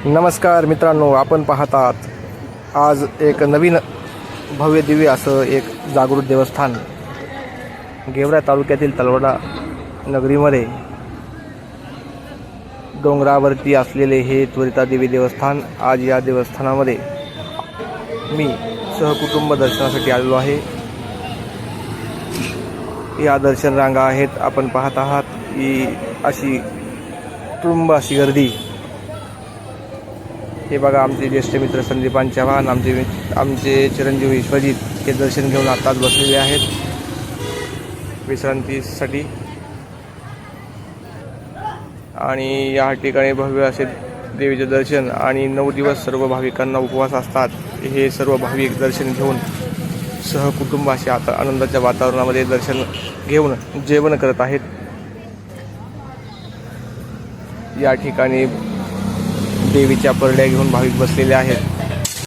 नमस्कार मित्रांनो, आपण पाहतात आज एक नवीन भव्य दिव्य असं एक जागृत देवस्थान गेवरा तालुक्यातील तलवडा नगरीमध्ये डोंगरावरती असलेले हे त्वरिता देवी देवस्थान। आज या देवस्थानामध्ये मी सहकुटुंब दर्शनासाठी आलेलो आहे। या दर्शन रांगा आहेत, आपण पाहत आहात की अशी तुंब अशी गर्दी। हे बघा, आमचे ज्येष्ठ मित्र संदीपान चव्हाण, आमचे चिरंजीव विश्वजित हे दर्शन घेऊन आताच बसलेले आहेत विश्रांतीसाठी। आणि या ठिकाणी भव्य असे देवीचे दर्शन आणि 9 दिवस सर्व भाविकांना उपवास असतात। हे सर्व भाविक दर्शन घेऊन सहकुटुंब असे आता आनंदाच्या वातावरणामध्ये दर्शन घेऊन जेवण करत आहेत। या ठिकाणी देवीच्या परड्या घेऊन भाविक बसलेले आहेत।